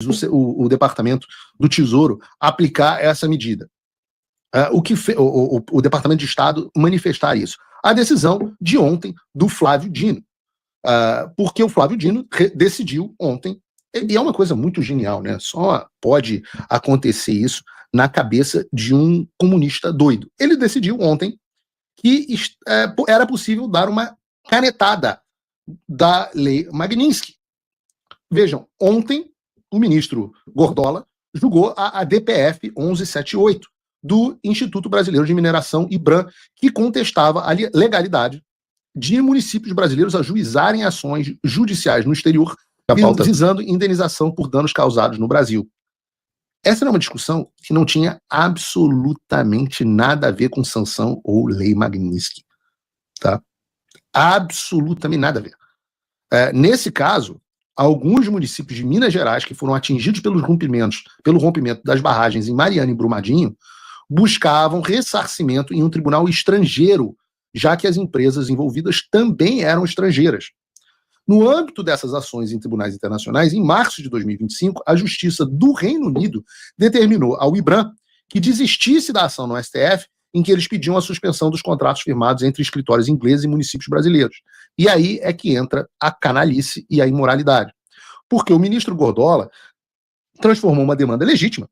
o Departamento do Tesouro aplicar essa medida. O Departamento de Estado manifestar isso. A decisão de ontem do Flávio Dino. Porque o Flávio Dino decidiu ontem, e é uma coisa muito genial, né? Só pode acontecer isso na cabeça de um comunista doido. Ele decidiu ontem que era possível dar uma canetada da Lei Magnitsky. Vejam, ontem o ministro Gordola julgou a DPF 1178 do Instituto Brasileiro de Mineração, IBRAM, que contestava a legalidade de municípios brasileiros ajuizarem ações judiciais no exterior, visando indenização por danos causados no Brasil. Essa era uma discussão que não tinha absolutamente nada a ver com sanção ou lei Magnitsky. Tá? Absolutamente nada a ver. Nesse caso, alguns municípios de Minas Gerais que foram atingidos pelo rompimento das barragens em Mariana e Brumadinho buscavam ressarcimento em um tribunal estrangeiro, já que as empresas envolvidas também eram estrangeiras. No âmbito dessas ações em tribunais internacionais, em março de 2025, a Justiça do Reino Unido determinou ao IBRAM que desistisse da ação no STF, em que eles pediam a suspensão dos contratos firmados entre escritórios ingleses e municípios brasileiros. E aí é que entra a canalice e a imoralidade. Porque o ministro Gordola transformou uma demanda legítima,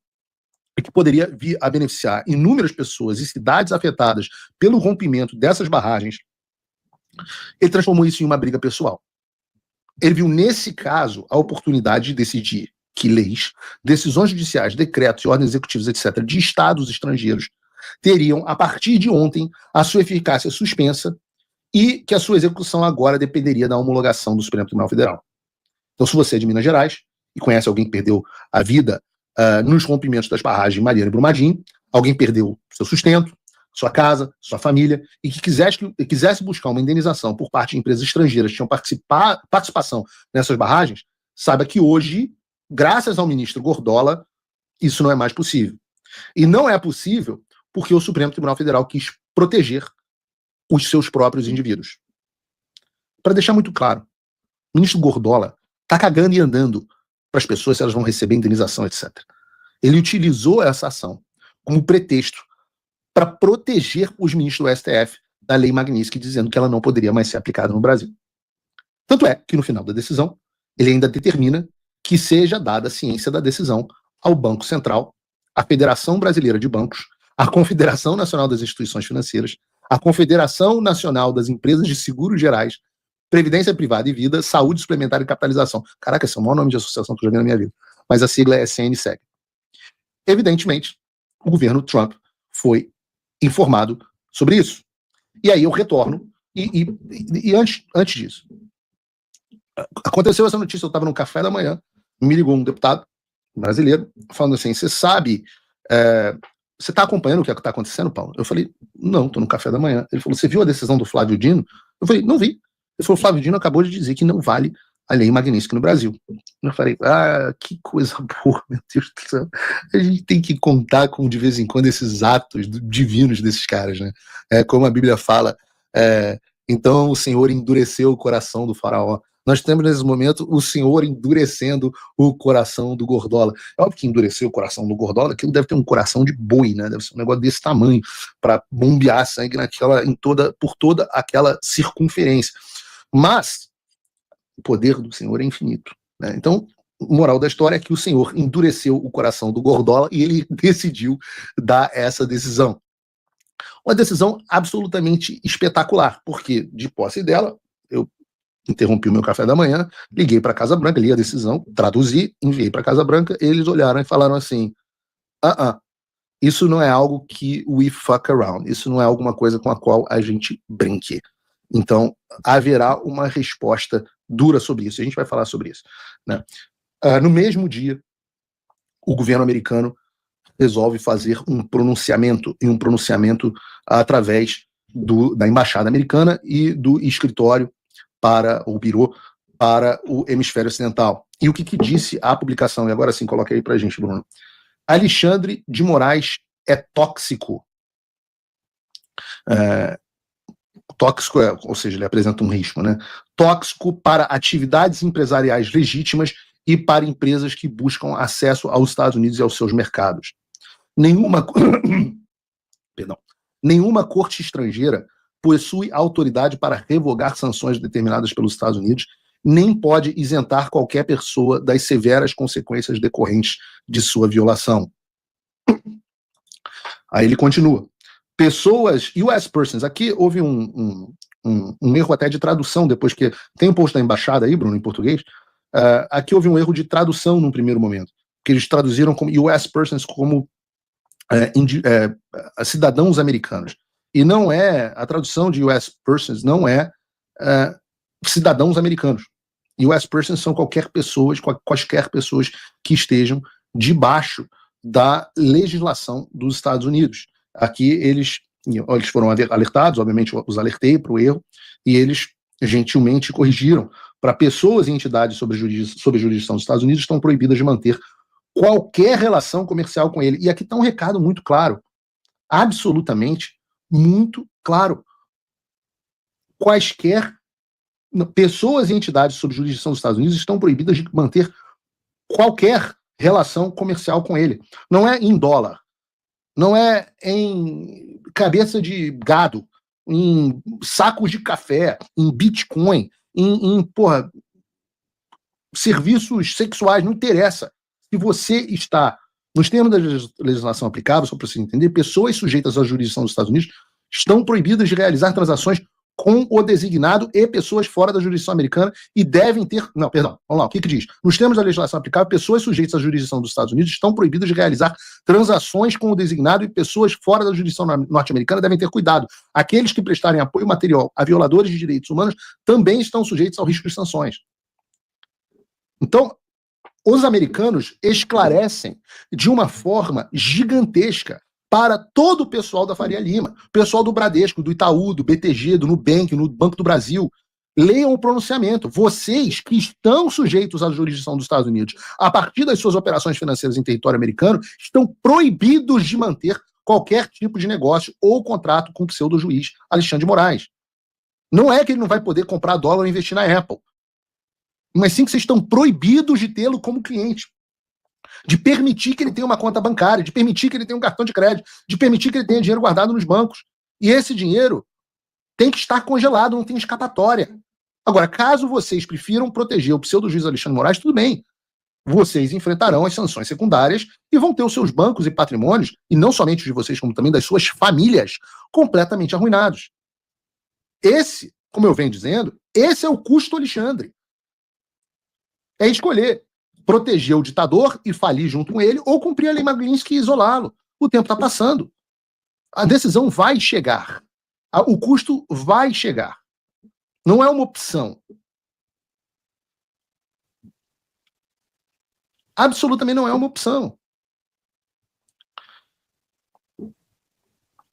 que poderia vir a beneficiar inúmeras pessoas e cidades afetadas pelo rompimento dessas barragens, ele transformou isso em uma briga pessoal. Ele viu, nesse caso, a oportunidade de decidir que leis, decisões judiciais, decretos e ordens executivas, etc., de estados estrangeiros, teriam, a partir de ontem, a sua eficácia suspensa e que a sua execução agora dependeria da homologação do Supremo Tribunal Federal. Então, se você é de Minas Gerais e conhece alguém que perdeu a vida nos rompimentos das barragens de Mariana e Brumadinho, alguém perdeu seu sustento, sua casa, sua família, e que quisesse buscar uma indenização por parte de empresas estrangeiras que tinham participação nessas barragens, saiba que hoje, graças ao ministro Gordola, isso não é mais possível. E não é possível porque o Supremo Tribunal Federal quis proteger os seus próprios indivíduos. Para deixar muito claro, o ministro Gordola está cagando e andando para as pessoas se elas vão receber indenização, etc. Ele utilizou essa ação como pretexto para proteger os ministros do STF da lei Magnitsky, dizendo que ela não poderia mais ser aplicada no Brasil. Tanto é que, no final da decisão, ele ainda determina que seja dada a ciência da decisão ao Banco Central, à Federação Brasileira de Bancos, à Confederação Nacional das Instituições Financeiras, à Confederação Nacional das Empresas de Seguros Gerais, Previdência Privada e Vida, Saúde Suplementar e Capitalização. Caraca, esse é o maior nome de associação que eu já vi na minha vida. Mas a sigla é CNSEG. Evidentemente, o governo Trump foi informado sobre isso. E aí eu retorno, e antes disso, aconteceu essa notícia, eu estava no café da manhã, me ligou um deputado brasileiro, falando assim, você sabe, você está acompanhando o que está acontecendo, Paulo? Eu falei, não, estou no café da manhã. Ele falou, você viu a decisão do Flávio Dino? Eu falei, não vi. Ele falou, Flávio Dino acabou de dizer que não vale a lei Magnitsky no Brasil. Eu falei, que coisa boa, meu Deus do céu. A gente tem que contar com, de vez em quando, esses atos divinos desses caras, né? Como a Bíblia fala, então o Senhor endureceu o coração do faraó. Nós temos, nesse momento, o Senhor endurecendo o coração do Gordola. É óbvio que endureceu o coração do Gordola, aquilo deve ter um coração de boi, né? Deve ser um negócio desse tamanho, para bombear sangue por toda aquela circunferência. Mas o poder do Senhor é infinito, né? Então, moral da história é que o Senhor endureceu o coração do Gordola e ele decidiu dar essa decisão. Uma decisão absolutamente espetacular, porque, de posse dela, eu interrompi o meu café da manhã, liguei para a Casa Branca, li a decisão, traduzi, enviei para a Casa Branca, eles olharam e falaram assim, isso não é algo que we fuck around, isso não é alguma coisa com a qual a gente brinque. Então, haverá uma resposta dura sobre isso. A gente vai falar sobre isso, né? No mesmo dia, o governo americano resolve fazer um pronunciamento através da Embaixada Americana e do escritório para o Birô para o Hemisfério Ocidental. E o que disse a publicação? E agora sim, coloca aí para a gente, Bruno. Alexandre de Moraes é tóxico. Tóxico, ou seja, ele apresenta um risco, né? Tóxico para atividades empresariais legítimas e para empresas que buscam acesso aos Estados Unidos e aos seus mercados. Nenhuma corte estrangeira possui autoridade para revogar sanções determinadas pelos Estados Unidos, nem pode isentar qualquer pessoa das severas consequências decorrentes de sua violação. Aí ele continua. Pessoas, US persons, aqui houve um erro até de tradução, depois que tem um post da embaixada aí, Bruno, em português, aqui houve um erro de tradução num primeiro momento, que eles traduziram como US persons como cidadãos americanos. E não é, a tradução de US persons não é cidadãos americanos. US persons são quaisquer pessoas que estejam debaixo da legislação dos Estados Unidos. Aqui eles foram alertados, obviamente os alertei para o erro, e eles gentilmente corrigiram. Para pessoas e entidades sob jurisdição dos Estados Unidos estão proibidas de manter qualquer relação comercial com ele. E aqui está um recado muito claro, absolutamente muito claro. Quaisquer pessoas e entidades sob jurisdição dos Estados Unidos estão proibidas de manter qualquer relação comercial com ele. Não é em dólar, não é em cabeça de gado, em sacos de café, em Bitcoin, em serviços sexuais, não interessa. Se você está nos termos da legislação aplicável, só para você entender, pessoas sujeitas à jurisdição dos Estados Unidos estão proibidas de realizar transações com o designado e pessoas fora da jurisdição americana e devem ter... Não, perdão, vamos lá, o que diz? Nos termos da legislação aplicável, pessoas sujeitas à jurisdição dos Estados Unidos estão proibidas de realizar transações com o designado e pessoas fora da jurisdição norte-americana devem ter cuidado. Aqueles que prestarem apoio material a violadores de direitos humanos também estão sujeitos ao risco de sanções. Então, os americanos esclarecem de uma forma gigantesca para todo o pessoal da Faria Lima, pessoal do Bradesco, do Itaú, do BTG, do Nubank, no Banco do Brasil. Leiam o pronunciamento. Vocês que estão sujeitos à jurisdição dos Estados Unidos, a partir das suas operações financeiras em território americano, estão proibidos de manter qualquer tipo de negócio ou contrato com o pseudo-juiz Alexandre de Moraes. Não é que ele não vai poder comprar dólar e investir na Apple, mas sim que vocês estão proibidos de tê-lo como cliente, de permitir que ele tenha uma conta bancária, de permitir que ele tenha um cartão de crédito, de permitir que ele tenha dinheiro guardado nos bancos. E esse dinheiro tem que estar congelado, não tem escapatória. Agora, caso vocês prefiram proteger o pseudo-juiz Alexandre de Moraes, tudo bem. Vocês enfrentarão as sanções secundárias e vão ter os seus bancos e patrimônios, e não somente os de vocês, como também das suas famílias, completamente arruinados. Esse, como eu venho dizendo, esse é o custo Alexandre. É escolher proteger o ditador e falir junto com ele, ou cumprir a lei Magnitsky e isolá-lo. O tempo está passando. A decisão vai chegar. O custo vai chegar. Não é uma opção. Absolutamente não é uma opção.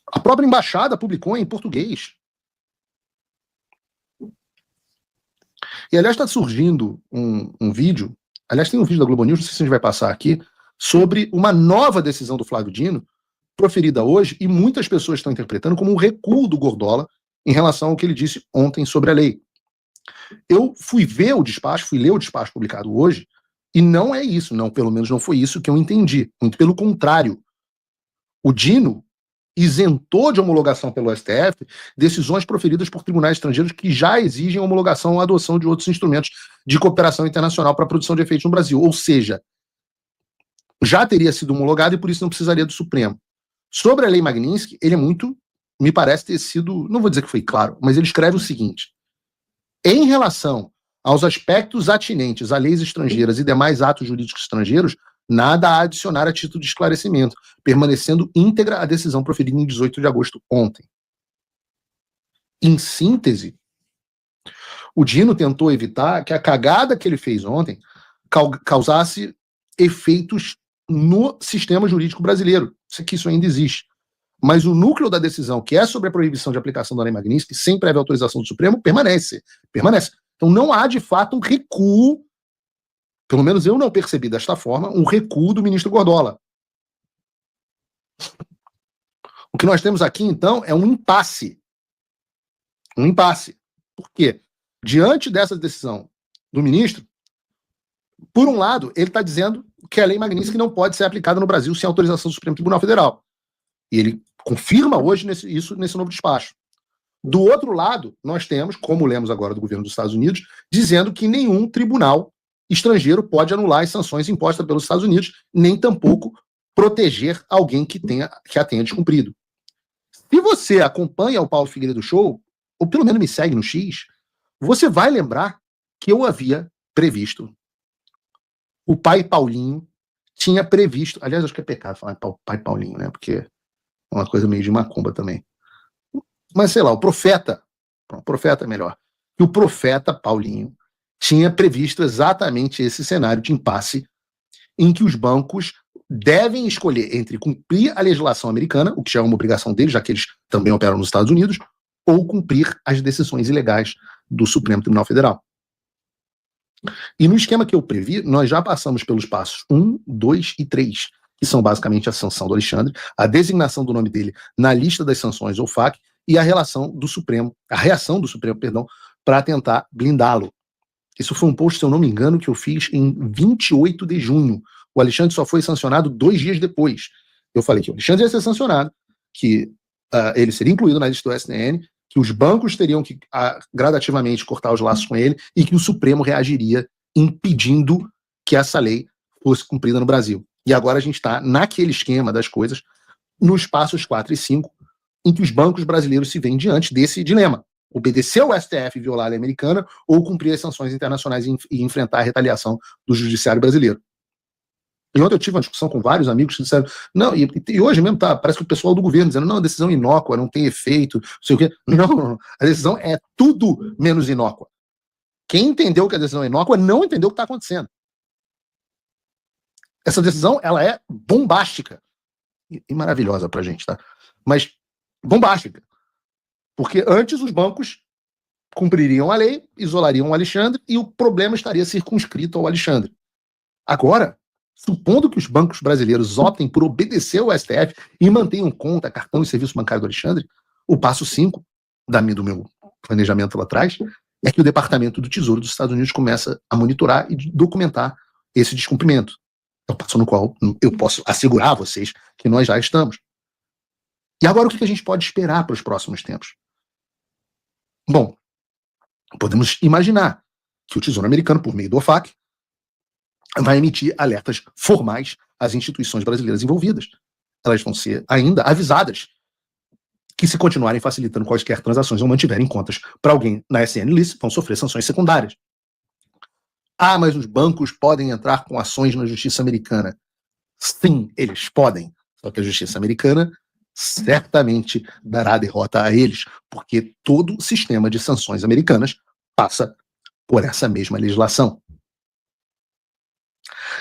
A própria embaixada publicou em português. E, aliás, está surgindo um vídeo, aliás, tem um vídeo da Globo News, não sei se a gente vai passar aqui, sobre uma nova decisão do Flávio Dino, proferida hoje, e muitas pessoas estão interpretando como um recuo do Gordola em relação ao que ele disse ontem sobre a lei. Eu fui ler o despacho publicado hoje, e não é isso, não, pelo menos não foi isso que eu entendi. Muito pelo contrário. O Dino isentou de homologação pelo STF decisões proferidas por tribunais estrangeiros que já exigem homologação ou adoção de outros instrumentos de cooperação internacional para a produção de efeitos no Brasil. Ou seja, já teria sido homologado e por isso não precisaria do Supremo. Sobre a lei Magnitsky, ele é muito, me parece ter sido, não vou dizer que foi claro, mas ele escreve o seguinte: em relação aos aspectos atinentes a leis estrangeiras e demais atos jurídicos estrangeiros, nada a adicionar a título de esclarecimento, permanecendo íntegra a decisão proferida em 18 de agosto, ontem. Em síntese, o Dino tentou evitar que a cagada que ele fez ontem causasse efeitos no sistema jurídico brasileiro. Isso ainda existe. Mas o núcleo da decisão, que é sobre a proibição de aplicação da lei Magnitsky, sem prévia autorização do Supremo, permanece. Então não há, de fato, um recuo, pelo menos eu não percebi desta forma, um recuo do ministro Gordola. O que nós temos aqui, então, é um impasse. Um impasse. Por quê? Diante dessa decisão do ministro, Por um lado, ele está dizendo que a lei Magnitsky não pode ser aplicada no Brasil sem autorização do Supremo Tribunal Federal. E ele confirma hoje isso nesse novo despacho. Do outro lado, nós temos, como lemos agora do governo dos Estados Unidos, dizendo que nenhum tribunal estrangeiro pode anular as sanções impostas pelos Estados Unidos, nem tampouco proteger alguém que a tenha descumprido. Se você acompanha o Paulo Figueiredo Show, ou pelo menos me segue no X, você vai lembrar que eu havia previsto. O pai Paulinho tinha previsto. Aliás, acho que é pecado falar pai Paulinho, né? Porque é uma coisa meio de macumba também. Mas sei lá, o profeta é melhor. E o profeta Paulinho tinha previsto exatamente esse cenário de impasse em que os bancos devem escolher entre cumprir a legislação americana, o que já é uma obrigação deles, já que eles também operam nos Estados Unidos, ou cumprir as decisões ilegais do Supremo Tribunal Federal. E no esquema que eu previ, nós já passamos pelos passos 1, 2 e 3, que são basicamente a sanção do Alexandre, a designação do nome dele na lista das sanções ou FAC e a reação do Supremo, para tentar blindá-lo. Isso foi um post, se eu não me engano, que eu fiz em 28 de junho. O Alexandre só foi sancionado 2 dias depois. Eu falei que o Alexandre ia ser sancionado, que ele seria incluído na lista do STN, que os bancos teriam que gradativamente cortar os laços com ele e que o Supremo reagiria impedindo que essa lei fosse cumprida no Brasil. E agora a gente está naquele esquema das coisas, nos passos 4 e 5, em que os bancos brasileiros se veem diante desse dilema. Obedecer ao STF e violar a lei americana ou cumprir as sanções internacionais e enfrentar a retaliação do judiciário brasileiro. E ontem eu tive uma discussão com vários amigos que disseram, não, e hoje mesmo parece que o pessoal do governo dizendo, não, a decisão é inócua, não tem efeito, não sei o quê. Não, a decisão é tudo menos inócua. Quem entendeu que a decisão é inócua não entendeu o que está acontecendo. Essa decisão, ela é bombástica e maravilhosa pra gente, tá? Mas bombástica. Porque antes os bancos cumpririam a lei, isolariam o Alexandre e o problema estaria circunscrito ao Alexandre. Agora, supondo que os bancos brasileiros optem por obedecer ao STF e mantenham conta, cartão e serviço bancário do Alexandre, o passo 5 do meu planejamento lá atrás é que o Departamento do Tesouro dos Estados Unidos começa a monitorar e documentar esse descumprimento. É o passo no qual eu posso assegurar a vocês que nós já estamos. E agora o que a gente pode esperar para os próximos tempos? Bom, podemos imaginar que o Tesouro Americano, por meio do OFAC, vai emitir alertas formais às instituições brasileiras envolvidas. Elas vão ser ainda avisadas que, se continuarem facilitando quaisquer transações ou mantiverem contas para alguém na SN List, vão sofrer sanções secundárias. Ah, mas os bancos podem entrar com ações na justiça americana. Sim, eles podem. Só que a justiça americana certamente dará derrota a eles, porque todo o sistema de sanções americanas passa por essa mesma legislação.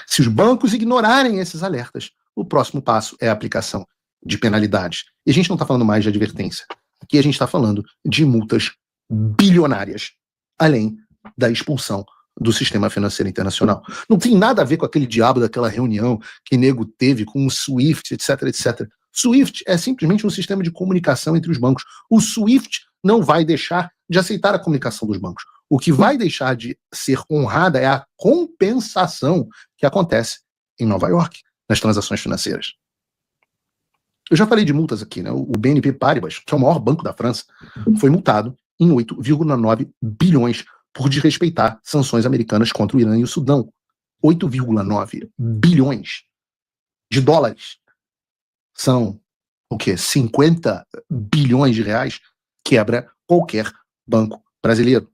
Se os bancos ignorarem esses alertas, o próximo passo é a aplicação de penalidades. E a gente não está falando mais de advertência. Aqui a gente está falando de multas bilionárias, além da expulsão do sistema financeiro internacional. Não tem nada a ver com aquele diabo daquela reunião que nego teve com o SWIFT, etc, etc. SWIFT é simplesmente um sistema de comunicação entre os bancos. O SWIFT não vai deixar de aceitar a comunicação dos bancos. O que vai deixar de ser honrada é a compensação que acontece em Nova York, nas transações financeiras. Eu já falei de multas aqui, né? O BNP Paribas, que é o maior banco da França, foi multado em 8,9 bilhões por desrespeitar sanções americanas contra o Irã e o Sudão. 8,9 bilhões de dólares. São, o quê? 50 bilhões de reais, quebra qualquer banco brasileiro.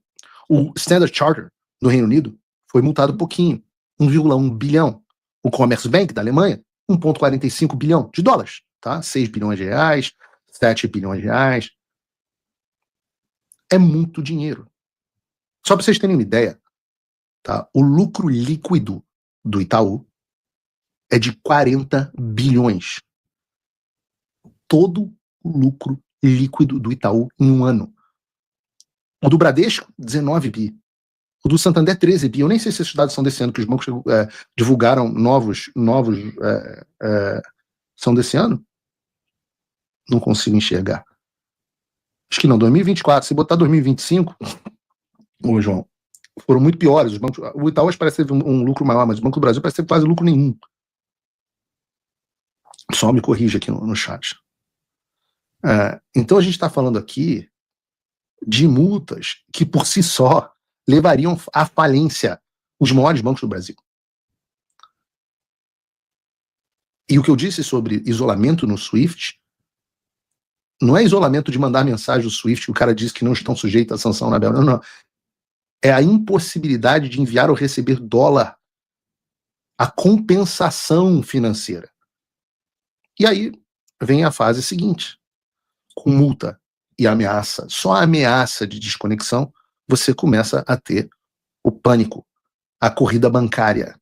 O Standard Chartered, do Reino Unido, foi multado pouquinho, 1,1 bilhão. O Commerzbank, da Alemanha, 1,45 bilhão de dólares, tá? 6 bilhões de reais, 7 bilhões de reais. É muito dinheiro. Só para vocês terem uma ideia, tá? O lucro líquido do Itaú é de 40 bilhões. Todo o lucro líquido do Itaú em um ano. O do Bradesco, 19 bi. O do Santander, 13 bi. Eu nem sei se esses dados são desse ano, que os bancos divulgaram novos são desse ano? Não consigo enxergar. Acho que não, 2024. Se botar 2025, ô João, foram muito piores. Os bancos, o Itaú parece que teve um lucro maior, mas o Banco do Brasil parece que teve quase lucro nenhum. Só me corrija aqui no chat. Então a gente está falando aqui de multas que por si só levariam à falência os maiores bancos do Brasil. E o que eu disse sobre isolamento no SWIFT não é isolamento de mandar mensagem do SWIFT que o cara diz que não estão sujeitos à sanção na Bélgica. Não. É a impossibilidade de enviar ou receber dólar, a compensação financeira. E aí vem a fase seguinte. Com multa e ameaça, só a ameaça de desconexão, você começa a ter o pânico, a corrida bancária.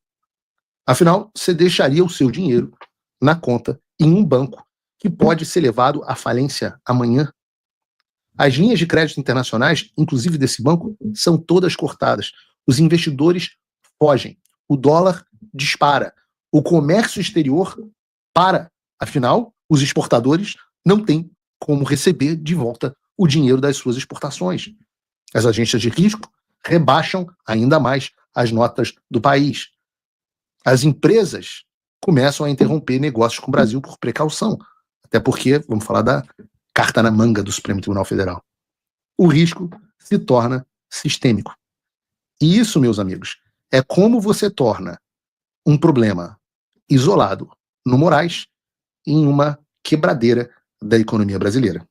Afinal, você deixaria o seu dinheiro na conta em um banco que pode ser levado à falência amanhã. As linhas de crédito internacionais, inclusive desse banco, são todas cortadas. Os investidores fogem. O dólar dispara. O comércio exterior para. Afinal, os exportadores não têm como receber de volta o dinheiro das suas exportações. As agências de risco rebaixam ainda mais as notas do país. As empresas começam a interromper negócios com o Brasil por precaução. Até porque, vamos falar da carta na manga do Supremo Tribunal Federal. O risco se torna sistêmico. E isso, meus amigos, é como você torna um problema isolado no Moraes em uma quebradeira da economia brasileira.